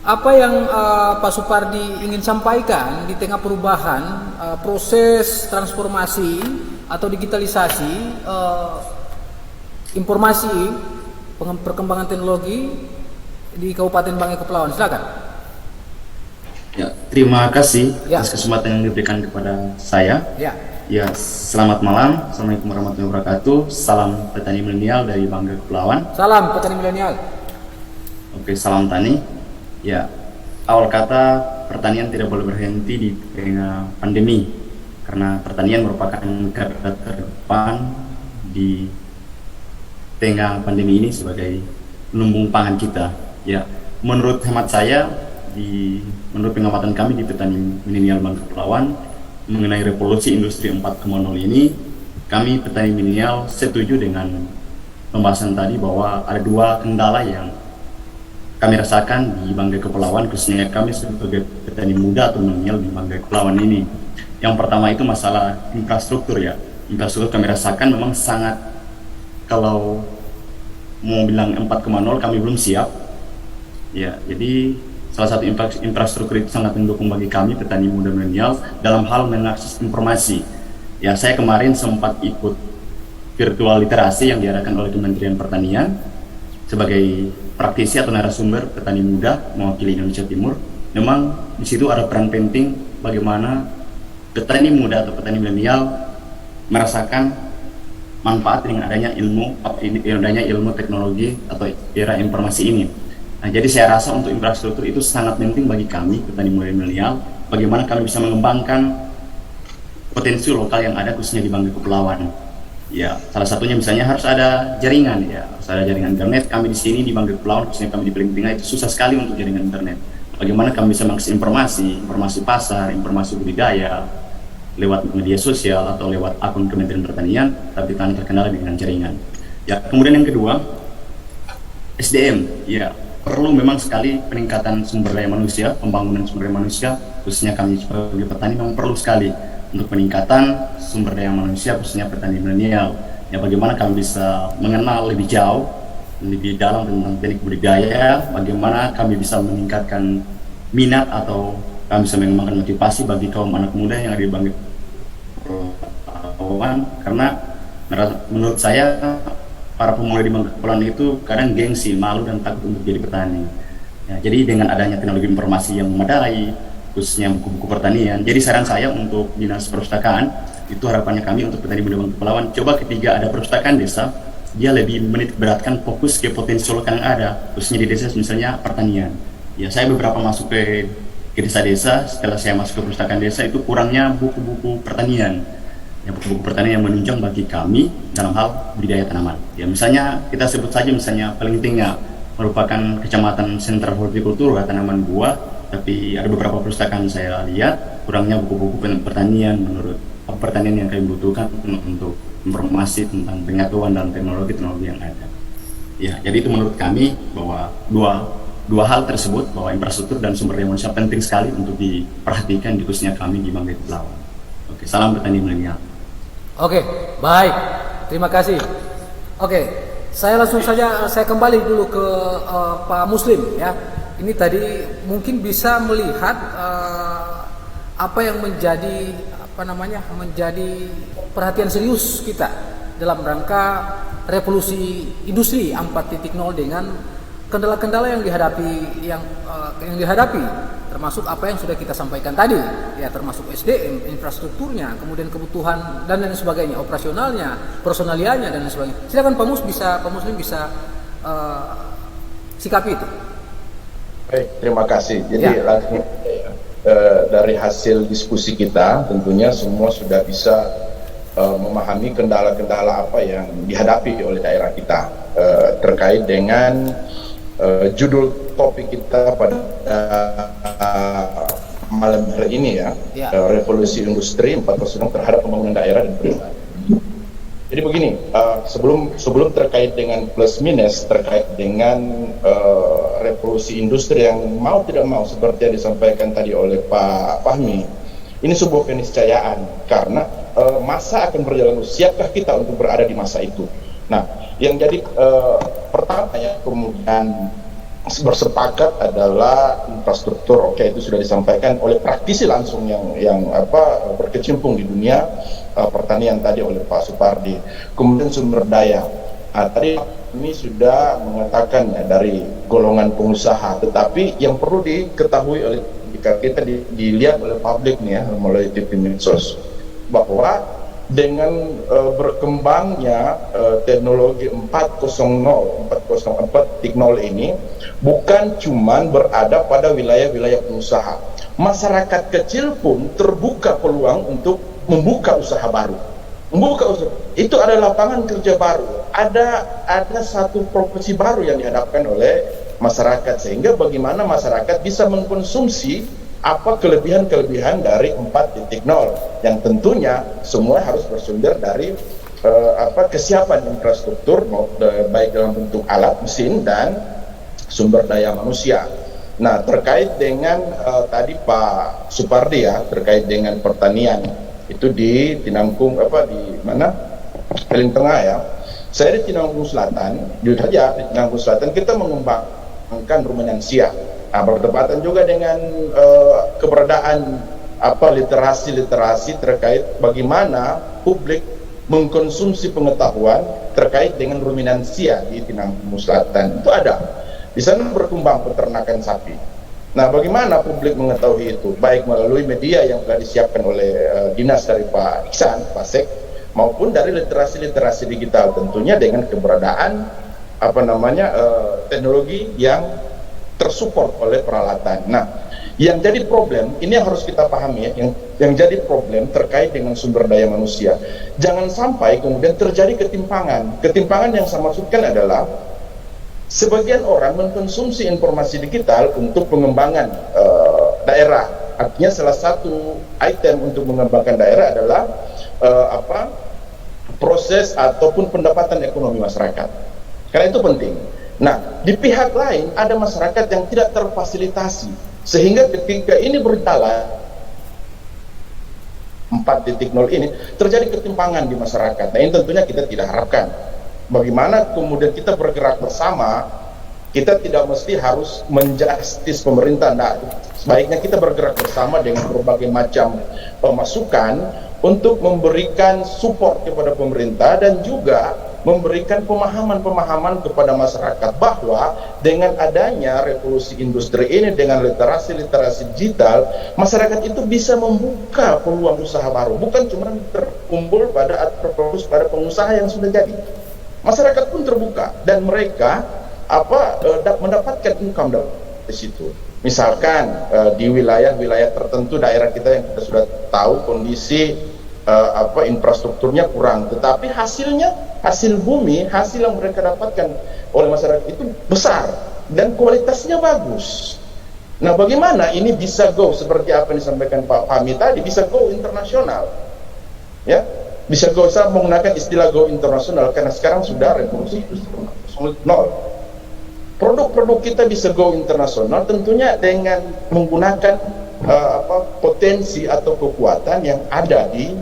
apa yang Pak Supardi ingin sampaikan di tengah perubahan proses transformasi atau digitalisasi informasi perkembangan teknologi di Kabupaten Banggai Kepulauan? Silakan. Ya, terima kasih Ya. atas kesempatan yang diberikan kepada saya. Ya. Ya, selamat malam. Assalamualaikum warahmatullahi wabarakatuh. Salam petani milenial dari Banggai Kepulauan. Salam petani milenial. Oke, salam tani. Ya, awal kata pertanian tidak boleh berhenti di tengah pandemi, karena pertanian merupakan garda terdepan di tengah pandemi ini sebagai lumbung pangan kita. Ya, menurut hemat saya, menurut pengamatan kami di petani milenial Banggai Kepulauan mengenai revolusi industri 4.0 ini, kami petani milenial setuju dengan pembahasan tadi bahwa ada dua kendala yang kami rasakan di Banggai Kepulauan, khususnya kami sebagai petani muda atau milenial di Banggai Kepulauan ini. Yang pertama itu masalah infrastruktur ya. Infrastruktur kami rasakan memang sangat, kalau mau bilang 4.0 kami belum siap. Ya, jadi salah satu infrastruktur itu sangat mendukung bagi kami petani muda milenial dalam hal mengakses informasi. Ya, saya kemarin sempat ikut virtual literasi yang diadakan oleh Kementerian Pertanian sebagai praktisi atau narasumber petani muda mewakili Indonesia Timur. Memang di situ ada peran penting bagaimana petani muda atau petani milenial merasakan manfaat dengan adanya ilmu teknologi atau era informasi ini. Nah, jadi saya rasa untuk infrastruktur itu sangat penting bagi kami petani muda milenial, bagaimana kami bisa mengembangkan potensi lokal yang ada khususnya di Banggai Kepulauan. Ya, salah satunya misalnya harus ada jaringan ya, harus ada jaringan internet. Kami di sini di Banggai Kepulauan, khususnya kami di paling tengah itu susah sekali untuk jaringan internet. Bagaimana kami bisa mengakses informasi pasar, informasi budidaya lewat media sosial atau lewat akun Kementerian Pertanian, tapi kami terkendala dengan jaringan. Ya, kemudian yang kedua, SDM. Ya, perlu memang sekali peningkatan sumber daya manusia, pembangunan sumber daya manusia, khususnya kami sebagai petani memang perlu sekali untuk peningkatan sumber daya manusia khususnya petani milenial. Ya, bagaimana kami bisa mengenal lebih jauh, lebih dalam tentang teknik budidaya, bagaimana kami bisa meningkatkan minat atau kami bisa mengembangkan motivasi bagi kaum anak muda yang ada di Banggai Kepulauan, karena menurut saya para pemuda di Banggai Kepulauan itu kadang gengsi, malu dan takut untuk jadi petani. Ya, jadi dengan adanya teknologi informasi yang memadai, khususnya buku-buku pertanian. Jadi saran saya untuk Dinas Perpustakaan, itu harapannya kami untuk petani muda Banggai Kepulauan, coba ketika ada perpustakaan desa, dia lebih menitik beratkan fokus ke potensi lokal yang ada, khususnya di desa misalnya pertanian. Ya, saya beberapa masuk ke desa-desa, setelah saya masuk ke perpustakaan desa itu kurangnya buku-buku pertanian. Ya, buku-buku pertanian yang menunjang bagi kami dalam hal budidaya tanaman. Ya, misalnya kita sebut saja misalnya paling tinggal merupakan kecamatan sentra hortikultura tanaman buah, tapi ada beberapa perpustakaan saya lihat kurangnya buku-buku pertanian menurut pertanian yang kami butuhkan untuk informasi tentang pengetahuan dan teknologi yang ada. Ya, jadi itu menurut kami bahwa dua hal tersebut, bahwa infrastruktur dan sumber daya manusia penting sekali untuk diperhatikan di khususnya kami di Banggai Kepulauan. Oke, salam petani milenial. Oke, baik. Terima kasih. Oke, saya langsung saja kembali dulu ke Pak Muslim ya. Ini tadi mungkin bisa melihat apa yang menjadi menjadi perhatian serius kita dalam rangka revolusi industri 4.0 dengan kendala-kendala yang dihadapi termasuk apa yang sudah kita sampaikan tadi ya, termasuk SDM, infrastrukturnya, kemudian kebutuhan dan lain sebagainya, operasionalnya, personalianya dan lain sebagainya. Silakan Pak Muslim bisa sikapi itu. Baik, terima kasih. Jadi langsung dari hasil diskusi kita tentunya semua sudah bisa memahami kendala-kendala apa yang dihadapi oleh daerah kita terkait dengan judul topik kita pada malam hari ini ya, revolusi industri 4.0 terhadap pembangunan daerah dan pedesaan. Jadi begini, sebelum terkait dengan plus minus terkait dengan revolusi industri yang mau tidak mau seperti yang disampaikan tadi oleh Pak Fahmi, ini sebuah keniscayaan karena masa akan berjalan, siapkah kita untuk berada di masa itu. Nah, yang jadi pertama ya, kemudian bersepakat adalah infrastruktur. Oke, itu sudah disampaikan oleh praktisi langsung yang berkecimpung di dunia pertanian tadi oleh Pak Supardi. Kemudian sumber daya. Tadi ini sudah mengatakan ya, dari golongan pengusaha, tetapi yang perlu diketahui oleh jika kita dilihat oleh publik nih ya, melalui TV medsos, bahwa dengan berkembangnya teknologi 4.0 ini bukan cuman berada pada wilayah-wilayah pengusaha. Masyarakat kecil pun terbuka peluang untuk membuka usaha baru. Itu ada lapangan kerja baru. Ada satu profesi baru yang dihadapkan oleh masyarakat, sehingga bagaimana masyarakat bisa mengkonsumsi apa kelebihan-kelebihan dari 4.0 yang tentunya semua harus bersumber dari kesiapan infrastruktur baik dalam bentuk alat mesin dan sumber daya manusia. Nah, terkait dengan tadi Pak Supardi ya, terkait dengan pertanian itu di Tinangkung di mana? Paling tengah ya. Saya di Tinangkung Selatan, jujur saja di Tinangkung Selatan kita mengembangkan ruminansia. Nah, bertepatan juga dengan keberadaan literasi terkait bagaimana publik mengkonsumsi pengetahuan terkait dengan ruminansia di Tinangkung Selatan. Itu ada. Di sana berkembang peternakan sapi. Nah, bagaimana publik mengetahui itu? Baik melalui media yang telah disiapkan oleh dinas dari Pak Iksan, Pak Sek, maupun dari literasi digital, tentunya dengan keberadaan teknologi yang tersupport oleh peralatan. Nah, yang jadi problem ini yang harus kita pahami ya, yang jadi problem terkait dengan sumber daya manusia. Jangan sampai kemudian terjadi ketimpangan. Ketimpangan yang saya maksudkan adalah sebagian orang mengkonsumsi informasi digital untuk pengembangan daerah. Artinya salah satu item untuk mengembangkan daerah adalah proses ataupun pendapatan ekonomi masyarakat. Karena itu penting. Nah, di pihak lain ada masyarakat yang tidak terfasilitasi, sehingga ketika ini berjalan 4.0 ini terjadi ketimpangan di masyarakat. Nah, ini tentunya kita tidak harapkan. Bagaimana kemudian kita bergerak bersama, kita tidak mesti harus menjustis pemerintah. Nah, sebaiknya kita bergerak bersama dengan berbagai macam masukan untuk memberikan support kepada pemerintah dan juga memberikan pemahaman-pemahaman kepada masyarakat bahwa dengan adanya revolusi industri ini, dengan literasi digital, masyarakat itu bisa membuka peluang usaha baru, bukan cuma terkumpul pada pengusaha yang sudah jadi. Masyarakat pun terbuka dan mereka mendapatkan income dari situ. Misalkan di wilayah-wilayah tertentu daerah kita yang kita sudah tahu kondisi infrastrukturnya kurang, tetapi hasil bumi, hasil yang mereka dapatkan oleh masyarakat itu besar dan kualitasnya bagus. Nah, bagaimana ini bisa go seperti apa yang disampaikan Pak Fahmi tadi, bisa go internasional, ya, bisa go. Saya menggunakan istilah go internasional karena sekarang sudah revolusi industri 4.0. Produk-produk kita bisa go internasional tentunya dengan menggunakan potensi atau kekuatan yang ada di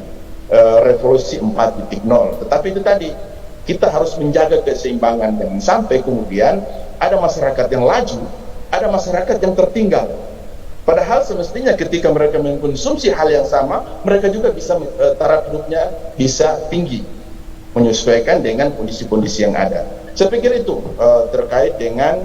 revolusi 4.0. Tetapi itu tadi kita harus menjaga keseimbangan, jangan sampai kemudian ada masyarakat yang laju, ada masyarakat yang tertinggal. Padahal semestinya ketika mereka mengkonsumsi hal yang sama, mereka juga bisa taraf hidupnya bisa tinggi, menyesuaikan dengan kondisi-kondisi yang ada. Saya pikir itu terkait dengan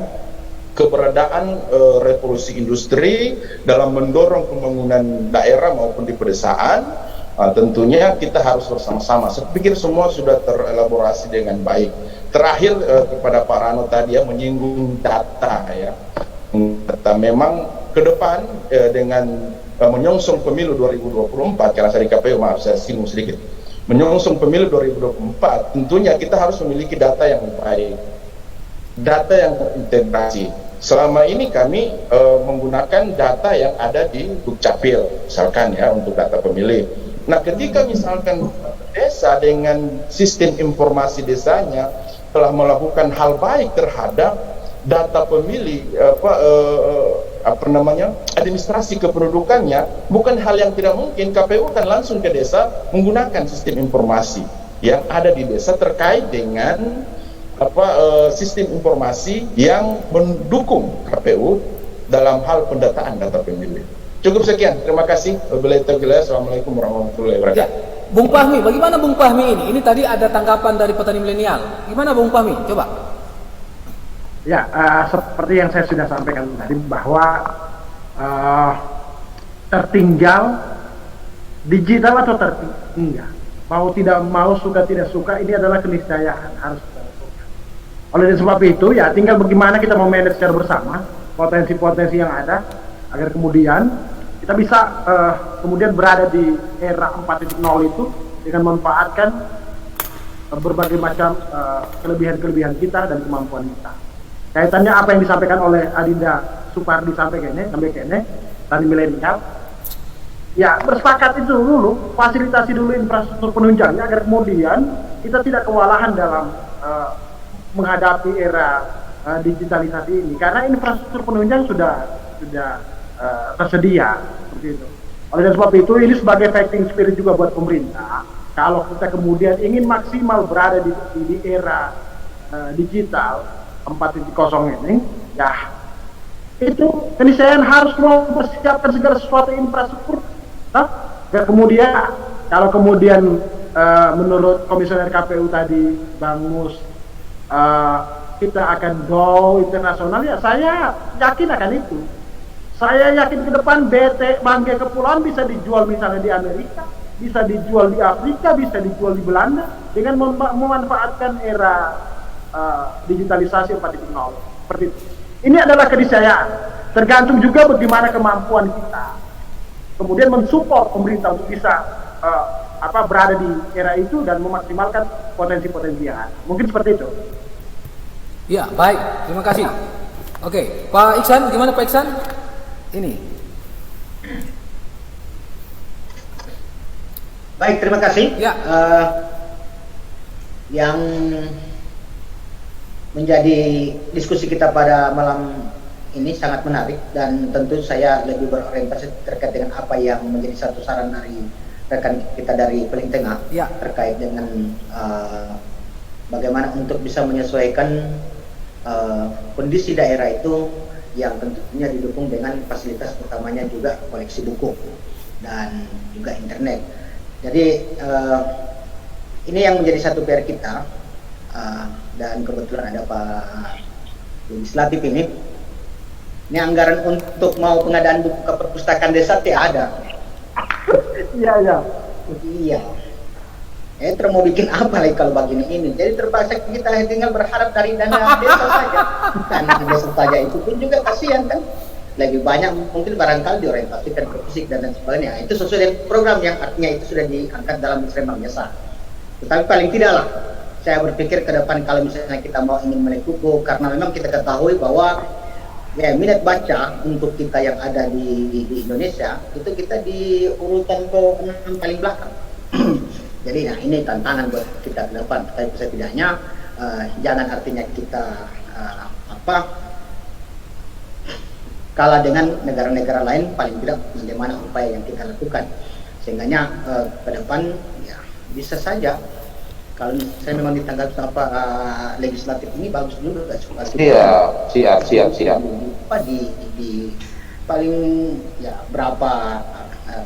keberadaan revolusi industri dalam mendorong pembangunan daerah maupun di pedesaan. Tentunya kita harus bersama-sama. Saya pikir semua sudah terelaborasi dengan baik. Terakhir kepada Pak Rano tadi ya, menyinggung data ya. Data memang ke depan dengan menyongsong pemilu 2024, karena saya di KPU, maaf saya singgung sedikit. Menyongsong pemilu 2024, tentunya kita harus memiliki data yang baik, data yang terintegrasi. Selama ini kami menggunakan data yang ada di Dukcapil, misalkan ya, untuk data pemilih. Nah, ketika misalkan desa dengan sistem informasi desanya telah melakukan hal baik terhadap data pemilih, administrasi kependudukannya, bukan hal yang tidak mungkin KPU akan langsung ke desa menggunakan sistem informasi yang ada di desa terkait dengan sistem informasi yang mendukung KPU dalam hal pendataan data pemilih. Cukup sekian, terima kasih. Wabillahi taufiq. Assalamualaikum warahmatullahi wabarakatuh. Ya. Bung Fahmi, bagaimana Bung Fahmi ini? Ini tadi ada tanggapan dari petani milenial. Gimana Bung Fahmi? Coba. Ya, seperti yang saya sudah sampaikan tadi bahwa tertinggal digital atau tertinggal, mau tidak mau, suka tidak suka, ini adalah keniscayaan harus kita lakukan. Oleh sebab itu ya tinggal bagaimana kita memanage secara bersama potensi-potensi yang ada agar kemudian kita bisa kemudian berada di era 4.0 itu dengan memanfaatkan berbagai macam kelebihan-kelebihan kita dan kemampuan kita. Kaitannya apa yang disampaikan oleh Adinda Supardi sampai kene tadi milenial, ya bersepakat itu dulu, fasilitasi dulu infrastruktur penunjangnya agar kemudian kita tidak kewalahan dalam menghadapi era digitalisasi ini, karena infrastruktur penunjang sudah tersedia seperti itu. Oleh sebab itu ini sebagai fighting spirit juga buat pemerintah. Kalau kita kemudian ingin maksimal berada di era digital 4.0 ini, ya itu keniscayaan harus mempersiapkan segala sesuatu infrastruktur. Dan kemudian kalau kemudian menurut komisioner KPU tadi Bang Mus, kita akan go internasional, ya saya yakin akan itu. Saya yakin ke depan BT Banggai Kepulauan bisa dijual misalnya di Amerika, bisa dijual di Afrika, bisa dijual di Belanda dengan memanfaatkan era digitalisasi 4.0 seperti itu. Ini adalah keniscayaan. Tergantung juga bagaimana kemampuan kita kemudian mensupport pemerintah untuk bisa berada di era itu dan memaksimalkan potensi-potensi yang ada. Mungkin seperti itu. Ya, baik. Terima kasih. Oke, Pak Iksan, gimana Pak Iksan? Ini. Baik, terima kasih. Ya. Yang menjadi diskusi kita pada malam ini sangat menarik, dan tentu saya lebih berorientasi terkait dengan apa yang menjadi satu saran dari rekan kita dari paling tengah, ya, terkait dengan bagaimana untuk bisa menyesuaikan kondisi daerah itu yang tentunya didukung dengan fasilitas utamanya juga koleksi buku dan juga internet. Jadi ini yang menjadi satu PR kita, dan kebetulan ada Pak Legislatif ini anggaran untuk mau pengadaan buku ke perpustakaan desa tidak ada. Iya. Terus mau bikin apa lagi kalau begini ini? Jadi terpaksa kita tinggal berharap dari dana desa saja. Dana desa saja itu pun juga kasihan kan. Lebih banyak mungkin barangkali diorientasikan ke fisik dan lain sebagainya. Itu sesuai dengan program yang artinya itu sudah diangkat dalam Musrembang Desa. Tetapi paling tidaklah saya berpikir ke depan kalau misalnya kita mau ingin melek buku, karena memang kita ketahui bahwa ya minat baca untuk kita yang ada di Indonesia itu kita di urutan ke-6 paling belakang. Jadi nah ini tantangan buat kita ke depan. Tapi setidaknya jangan artinya kita kalah dengan negara-negara lain, paling tidak bagaimana upaya yang kita lakukan sehingganya ke depan ya bisa saja kalau saya memang ditanggapi sama legislatif ini bagus juga siap. Di paling ya berapa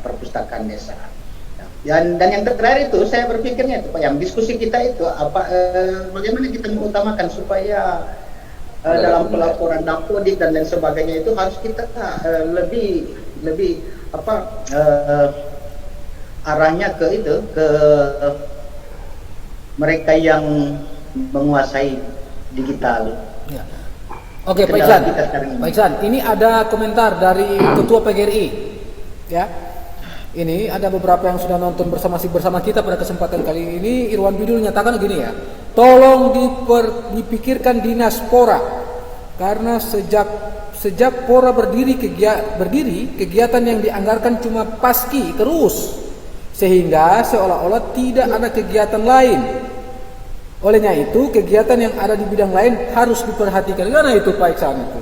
perpustakaan desa. Dan yang terakhir itu saya berpikirnya itu Pak, yang diskusi kita itu bagaimana kita mengutamakan supaya dalam pelaporan dapodik dan lain sebagainya itu harus kita lebih arahnya ke mereka yang menguasai digital. Ya. Oke, Pak Iksan, ini ada komentar dari Ketua PGRI, ya. Ini ada beberapa yang sudah nonton bersama kita pada kesempatan kali ini. Irwan Bidul nyatakan gini ya, tolong dipikirkan dinas Pora, karena sejak Pora berdiri kegiatan yang dianggarkan cuma paski terus, sehingga seolah-olah tidak ada kegiatan lain. Olehnya itu kegiatan yang ada di bidang lain harus diperhatikan. Karena itu Pak Iksan itu.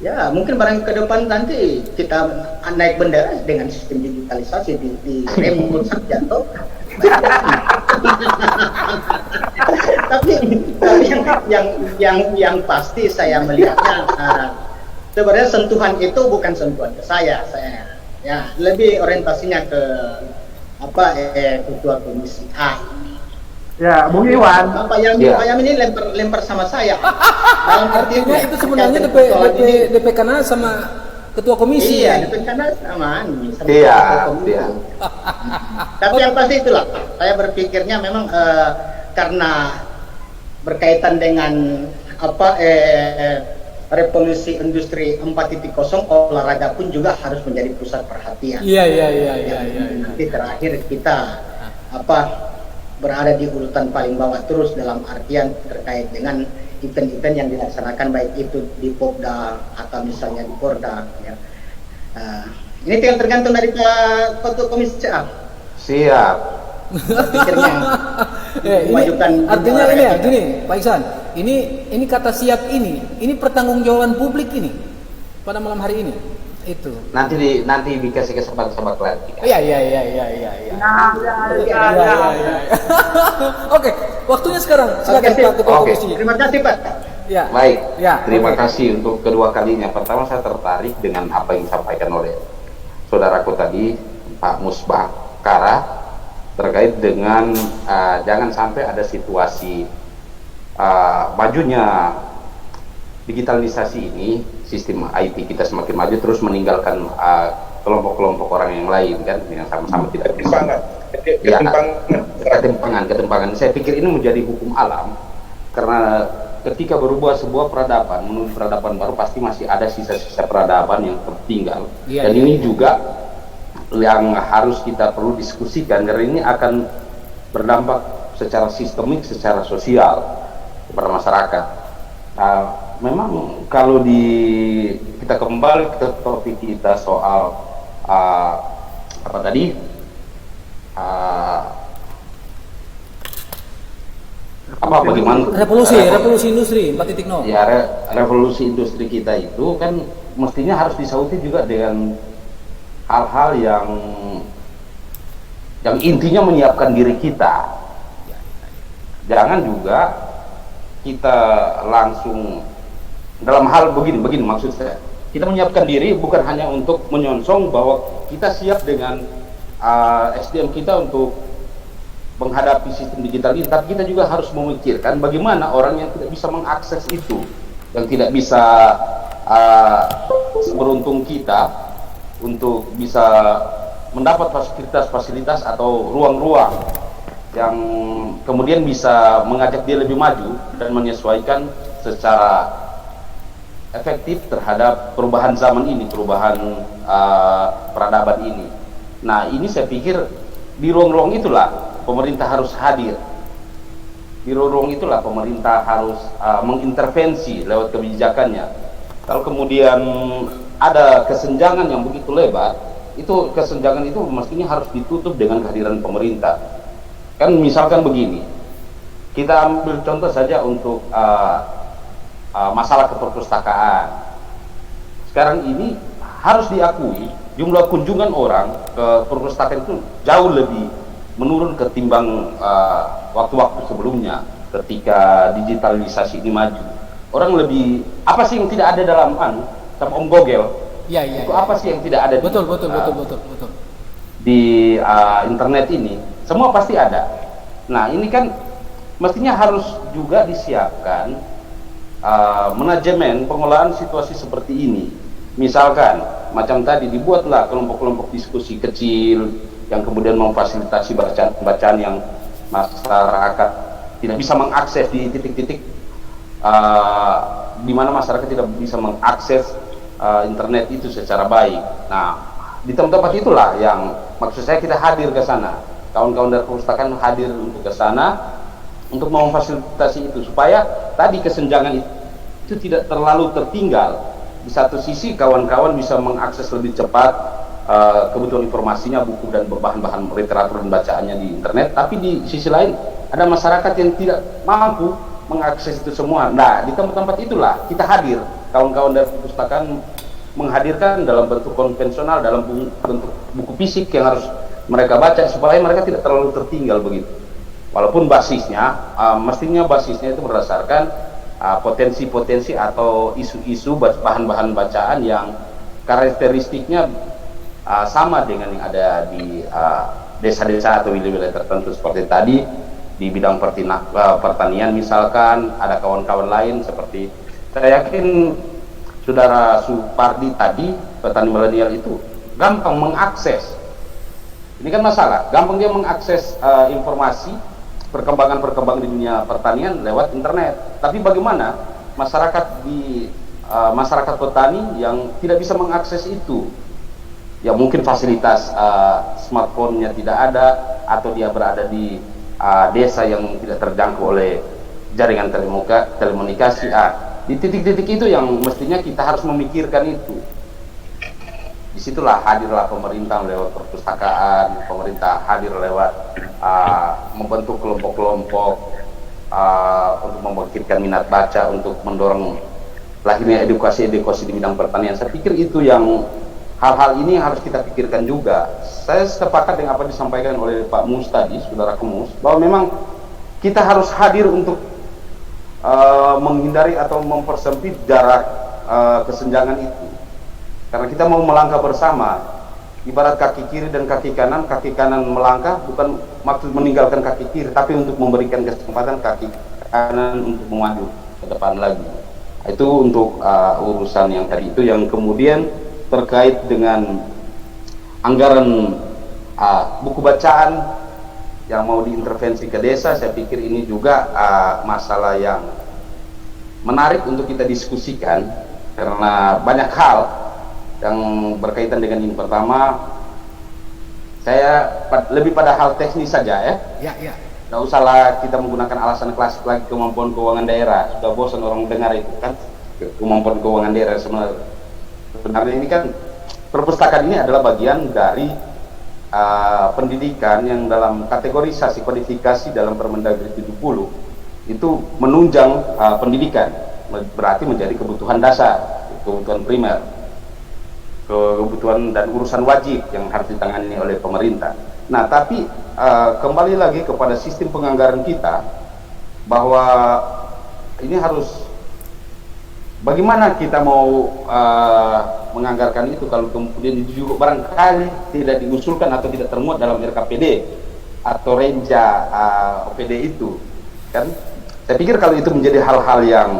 Ya mungkin barang ke depan nanti kita naik bendera dengan sistem digitalisasi di remote saja toh. tapi yang pasti saya melihatnya sebenarnya sentuhan itu bukan sentuhan ke saya ya lebih orientasinya ke ketua komisi A. Ya, Bung Iwan. Pak Yamin ini lempar sama saya. Artinya itu sebenarnya DP Kanas sama ketua komisi. Iya, DP Kanas sama Iya. Tapi yang pasti itulah, saya berpikirnya memang karena berkaitan dengan revolusi industri 4.0, olahraga pun juga harus menjadi pusat perhatian. Iya. Nanti terakhir kita berada di urutan paling bawah terus dalam artian terkait dengan event-event yang dilaksanakan baik itu di Popda atau misalnya di Porda. Ya. Ini tinggal tergantung dari Pak Ketua Komisi A. Siap. Pikirnya artinya ini ya, gini Pak Iksan, ini kata siap ini pertanggungjawaban publik ini pada malam hari ini. Itu Nanti dikasih kesempatan sama klarifikasi. Iya. Oke, waktunya sekarang. Silakan Pak Ketua Komisi. Terima kasih Pak. Ya. Baik. Ya, Terima kasih untuk kedua kalinya. Pertama saya tertarik dengan apa yang disampaikan oleh saudaraku tadi, Pak Musbah Kara, terkait dengan jangan sampai ada situasi majunya digitalisasi ini, sistem IT kita semakin maju terus meninggalkan kelompok-kelompok orang yang lain kan yang sama-sama tidak bisa. Ketimpangan. Saya pikir ini menjadi hukum alam karena ketika berubah sebuah peradaban menuju peradaban baru pasti masih ada sisa-sisa peradaban yang tertinggal. Dan ini juga yang harus kita perlu diskusikan karena ini akan berdampak secara sistemik, secara sosial kepada masyarakat. Memang kalau kita kembali ke topik kita soal bagaimana revolusi industri 4.0. Ya, revolusi industri kita itu kan mestinya harus disauti juga dengan hal-hal yang intinya menyiapkan diri kita. Jangan juga kita langsung dalam hal begini maksud saya. Kita menyiapkan diri bukan hanya untuk menyongsong bahwa kita siap dengan SDM kita untuk menghadapi sistem digital ini, tapi kita juga harus memikirkan bagaimana orang yang tidak bisa mengakses itu, yang tidak bisa seberuntung kita untuk bisa mendapat fasilitas-fasilitas atau ruang-ruang yang kemudian bisa mengajak dia lebih maju dan menyesuaikan secara efektif terhadap perubahan zaman ini, perubahan peradaban ini. Nah, ini saya pikir di ruang-ruang itulah pemerintah harus hadir. Di ruang-ruang itulah pemerintah harus mengintervensi lewat kebijakannya. Kalau kemudian ada kesenjangan yang begitu lebar, itu kesenjangan itu mestinya harus ditutup dengan kehadiran pemerintah. Kan misalkan begini, kita ambil contoh saja untuk masalah keperpustakaan. Sekarang ini harus diakui jumlah kunjungan orang ke perpustakaan itu jauh lebih menurun ketimbang waktu-waktu sebelumnya ketika digitalisasi ini maju. Orang lebih, apa sih yang tidak ada dalam sama Om Gogel? Itu apa sih yang tidak ada? Betul. Di internet ini semua pasti ada. Nah, ini kan mestinya harus juga disiapkan manajemen pengolahan situasi seperti ini. Misalkan macam tadi dibuatlah kelompok-kelompok diskusi kecil yang kemudian memfasilitasi bacaan-bacaan yang masyarakat tidak bisa mengakses di titik-titik di mana masyarakat tidak bisa mengakses internet itu secara baik. Nah, di tempat-tempat itulah yang maksud saya kita hadir ke sana. Kawan-kawan dari perpustakaan hadir untuk ke sana untuk memfasilitasi itu supaya tadi kesenjangan itu tidak terlalu tertinggal. Di satu sisi kawan-kawan bisa mengakses lebih cepat kebutuhan informasinya, buku dan bahan-bahan literatur dan bacaannya di internet, tapi di sisi lain ada masyarakat yang tidak mampu mengakses itu semua. Nah, di tempat-tempat itulah kita hadir, kawan-kawan dari perpustakaan menghadirkan dalam bentuk konvensional, dalam bentuk buku fisik yang harus mereka baca supaya mereka tidak terlalu tertinggal begitu. Walaupun basisnya, mestinya basisnya itu berdasarkan potensi-potensi atau isu-isu bahan-bahan bacaan yang karakteristiknya sama dengan yang ada di desa-desa atau wilayah tertentu seperti tadi di bidang pertanian misalkan. Ada kawan-kawan lain seperti saya yakin saudara Supardi tadi, petani milenial itu gampang mengakses. Ini kan masalah, gampang dia mengakses informasi perkembangan di dunia pertanian lewat internet. Tapi bagaimana masyarakat masyarakat petani yang tidak bisa mengakses itu? Ya mungkin fasilitas smartphone-nya tidak ada, atau dia berada di desa yang tidak terjangkau oleh jaringan telekomunikasi. Di titik-titik itu yang mestinya kita harus memikirkan itu. Disitulah hadirlah pemerintah lewat perpustakaan, pemerintah hadir lewat membentuk kelompok-kelompok untuk membangkitkan minat baca, untuk mendorong lahirnya edukasi di bidang pertanian. Saya pikir itu yang hal-hal ini harus kita pikirkan juga. Saya sepakat dengan apa disampaikan oleh Pak Mus tadi, saudara Kemus, bahwa memang kita harus hadir untuk menghindari atau mempersempit jarak kesenjangan itu. Karena kita mau melangkah bersama, ibarat kaki kiri dan kaki kanan melangkah bukan maksud meninggalkan kaki kiri, tapi untuk memberikan kesempatan kaki kanan untuk maju ke depan lagi. Itu untuk urusan yang tadi itu. Yang kemudian terkait dengan anggaran buku bacaan yang mau diintervensi ke desa, saya pikir ini juga masalah yang menarik untuk kita diskusikan, karena banyak hal yang berkaitan dengan ini. Pertama, saya lebih pada hal teknis saja ya. Ya. Nggak usahlah kita menggunakan alasan klasik lagi, kemampuan keuangan daerah. Sudah bosan orang dengar itu kan, kemampuan keuangan daerah. Sebenarnya ini kan, perpustakaan ini adalah bagian dari pendidikan yang dalam kategorisasi kodifikasi dalam Permendagri 70 itu menunjang pendidikan, berarti menjadi kebutuhan dasar, kebutuhan primer, kebutuhan dan urusan wajib yang harus ditangani oleh pemerintah. Nah, tapi kembali lagi kepada sistem penganggaran kita, bahwa ini harus bagaimana kita mau menganggarkan itu kalau kemudian itu juga barangkali tidak diusulkan atau tidak termuat dalam RKPD atau renja OPD itu kan. Saya pikir kalau itu menjadi hal-hal yang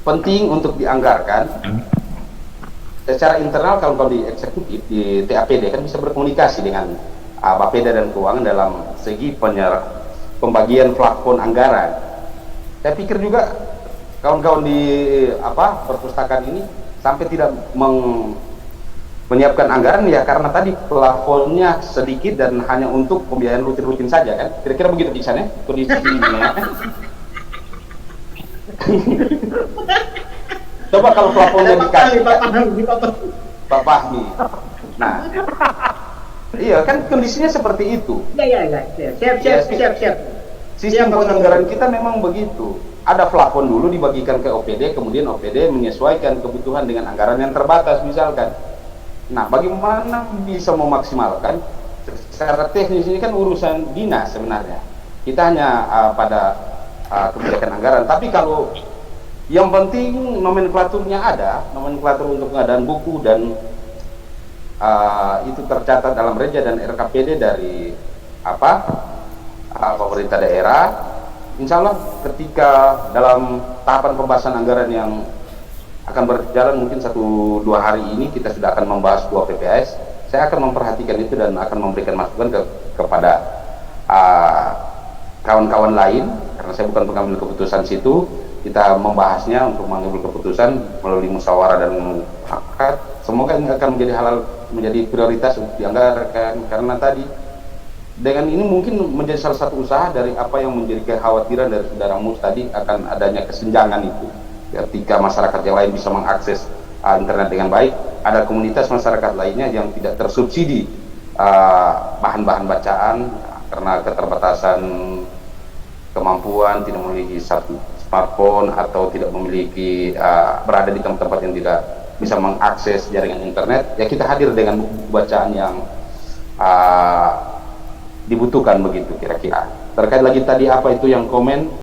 penting untuk dianggarkan secara internal. Kalau di eksekutif, di TAPD kan bisa berkomunikasi dengan Bapeda dan Keuangan dalam segi pembagian plafon anggaran. Saya pikir juga kawan-kawan di perpustakaan ini sampai tidak menyiapkan anggaran ya karena tadi plafonnya sedikit dan hanya untuk pembiayaan rutin-rutin saja kan. Kira-kira begitu kisahnya kondisinya. Coba kalau plafonnya dikasih Pak Fahmi. Nah, iya kan kondisinya seperti itu. Iya. Siap. Sistem penganggaran kita memang begitu. Ada plafon dulu dibagikan ke OPD, kemudian OPD menyesuaikan kebutuhan dengan anggaran yang terbatas misalkan. Nah, bagaimana bisa memaksimalkan? Secara teknis ini kan urusan dinas sebenarnya. Kita hanya pada kebijakan anggaran. Tapi kalau yang penting nomenklaturnya ada, nomenklatur untuk pengadaan buku dan itu tercatat dalam reja dan RKPD dari pemerintah daerah. Insya Allah ketika dalam tahapan pembahasan anggaran yang akan berjalan mungkin 1-2 hari ini kita sudah akan membahas 2 PPS. Saya akan memperhatikan itu dan akan memberikan masukan kepada kawan-kawan lain, karena saya bukan pengambil keputusan situ. Kita membahasnya untuk mengambil keputusan melalui musyawarah dan mufakat. Semoga ini akan menjadi prioritas untuk dianggarkan, karena tadi dengan ini mungkin menjadi salah satu usaha dari apa yang menjadi kekhawatiran dari saudara Mus tadi akan adanya kesenjangan itu. Ketika masyarakat yang lain bisa mengakses internet dengan baik, ada komunitas masyarakat lainnya yang tidak tersubsidi bahan-bahan bacaan karena keterbatasan kemampuan, tidak memiliki satu smartphone atau tidak memiliki berada di tempat-tempat yang tidak bisa mengakses jaringan internet. Ya kita hadir dengan buku bacaan yang dibutuhkan begitu kira-kira. terkait lagi tadi apa itu yang komen